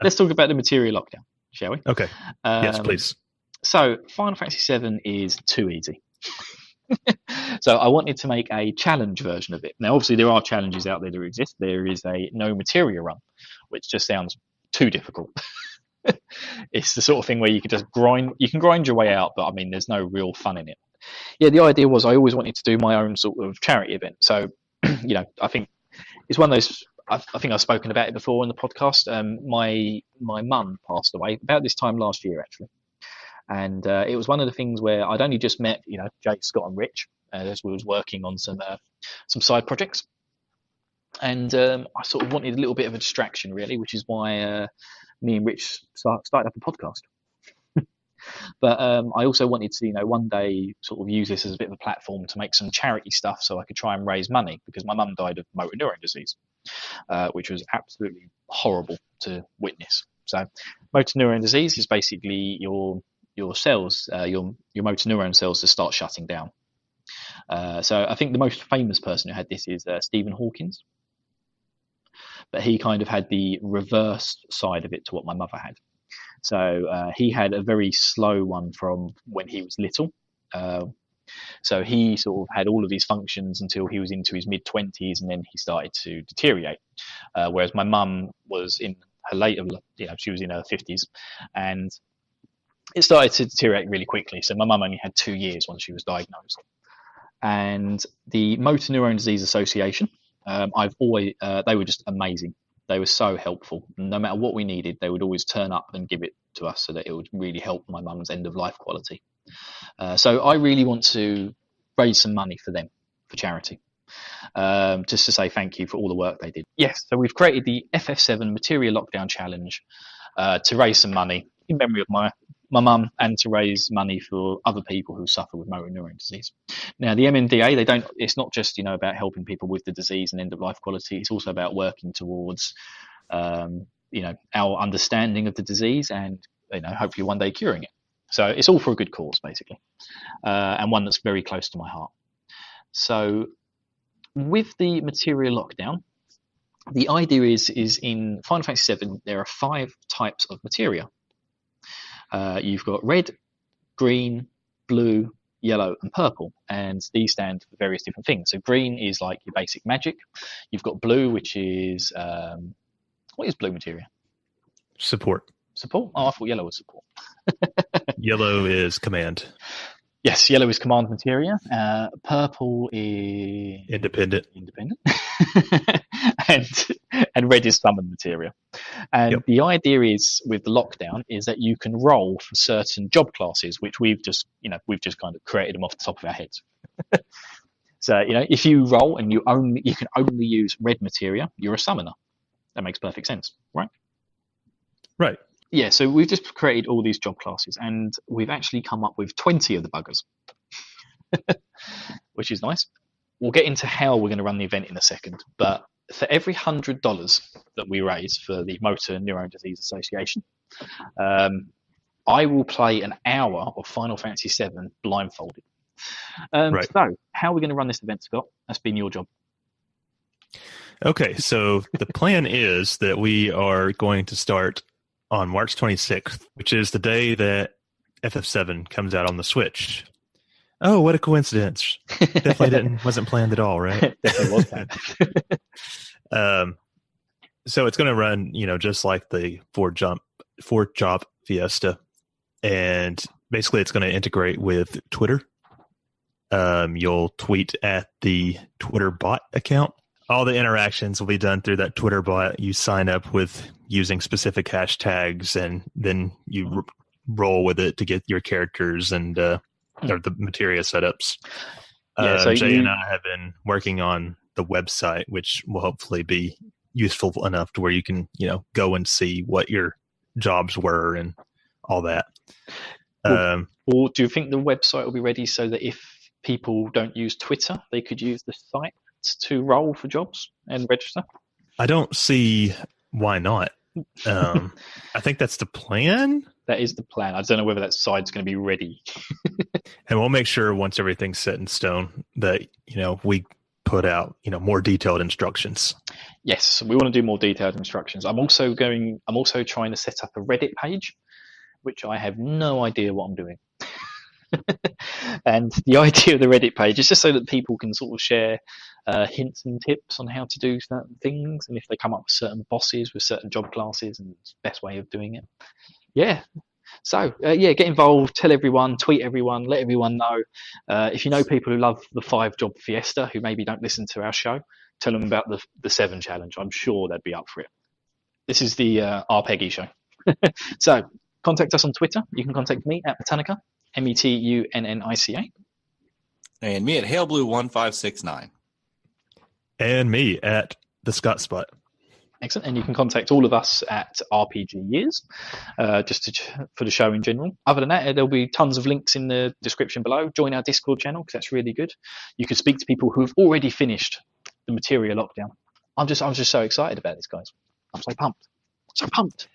let's talk about the Materia lockdown, shall we? Okay. Yes, please. So Final Fantasy VII is too easy. So I wanted to make a challenge version of it. Now, obviously, there are challenges out there that exist. There is a no materia run, which just sounds too difficult. It's the sort of thing where you can just grind your way out, but I mean, there's no real fun in it. Yeah, the idea was I always wanted to do my own sort of charity event. So, I think it's one of those. I think I've spoken about it before in the podcast. My mum passed away about this time last year, actually. And it was one of the things where I'd only just met, Jake, Scott, and Rich as we was working on some side projects, and I sort of wanted a little bit of a distraction, really, which is why me and Rich started up a podcast. But I also wanted to, one day sort of use this as a bit of a platform to make some charity stuff, so I could try and raise money because my mum died of motor neurone disease, which was absolutely horrible to witness. So, motor neurone disease is basically your cells, your motor neuron cells, to start shutting down. So I think the most famous person who had this is Stephen Hawkins, but he kind of had the reverse side of it to what my mother had. So he had a very slow one from when he was little. So he sort of had all of his functions until he was into his mid-20s, and then he started to deteriorate. Whereas my mum was in her later, she was in her 50s, and it started to deteriorate really quickly. So my mum only had 2 years when she was diagnosed. And the Motor Neurone Disease Association, they were just amazing. They were so helpful. No matter what we needed, they would always turn up and give it to us so that it would really help my mum's end of life quality. So I really want to raise some money for them, for charity, just to say thank you for all the work they did. Yes, so we've created the FF7 Materia Lockdown Challenge to raise some money in memory of my mum and to raise money for other people who suffer with motor neurone disease. Now, the MNDA, it's not just, about helping people with the disease and end of life quality. It's also about working towards, our understanding of the disease and, hopefully one day curing it. So it's all for a good cause, basically, and one that's very close to my heart. So with the Materia Lockdown, the idea is in Final Fantasy VII, there are 5 types of materia. You've got red, green, blue, yellow, and purple, and these stand for various different things. So green is like your basic magic. You've got blue, which is what is blue materia? Support. Support? Oh, I thought yellow was support. Yellow is command. Yes, yellow is command materia. Purple is independent. and red is summon materia. And the idea is with the lockdown is that you can roll for certain job classes, which we've just kind of created them off the top of our heads. So, if you roll and you can only use red materia, you're a summoner. That makes perfect sense, right? Right. Yeah, so we've just created all these job classes, and we've actually come up with 20 of the buggers, which is nice. We'll get into how we're going to run the event in a second, but for every $100 that we raise for the Motor Neurone Disease Association, I will play an hour of Final Fantasy VII blindfolded. Right. So, how are we going to run this event, Scott? That's been your job. Okay, so the plan is that we are going to start on March 26th, which is the day that FF7 comes out on the Switch. Oh, what a coincidence. Definitely wasn't planned at all, right? Definitely was planned. So it's going to run, just like the four job Fiesta. And basically it's going to integrate with Twitter. You'll tweet at the Twitter bot account. All the interactions will be done through that Twitter bot. You sign up with using specific hashtags, and then you roll with it to get your characters and or the materia setups. So Jay and I have been working on the website, which will hopefully be useful enough to where you can, go and see what your jobs were and all that. Or do you think the website will be ready so that if people don't use Twitter, they could use the site to roll for jobs and register? I don't see why not. I think that's the plan. That is the plan. I don't know whether that site's going to be ready. And we'll make sure once everything's set in stone that, we put out, more detailed instructions. Yes, we want to do more detailed instructions. I'm also trying to set up a Reddit page, which I have no idea what I'm doing. And the idea of the Reddit page is just so that people can sort of share hints and tips on how to do certain things, and if they come up with certain bosses with certain job classes and best way of doing it. Yeah. So get involved, tell everyone, tweet everyone, let everyone know. If you know people who love the 5-job fiesta who maybe don't listen to our show, tell them about the 7 challenge. I'm sure they'd be up for it. This is the R Peggy show. So contact us on Twitter. You can contact me at Metunnica, METUNNICA. And me at HaleBlue1569. And me at the Scott Spot. Excellent. And you can contact all of us at RPG Years, for the show in general. Other than that, there'll be tons of links in the description below. Join our Discord channel because that's really good. You can speak to people who have already finished the Materia lockdown. I'm just so excited about this, guys. I'm so pumped. So pumped.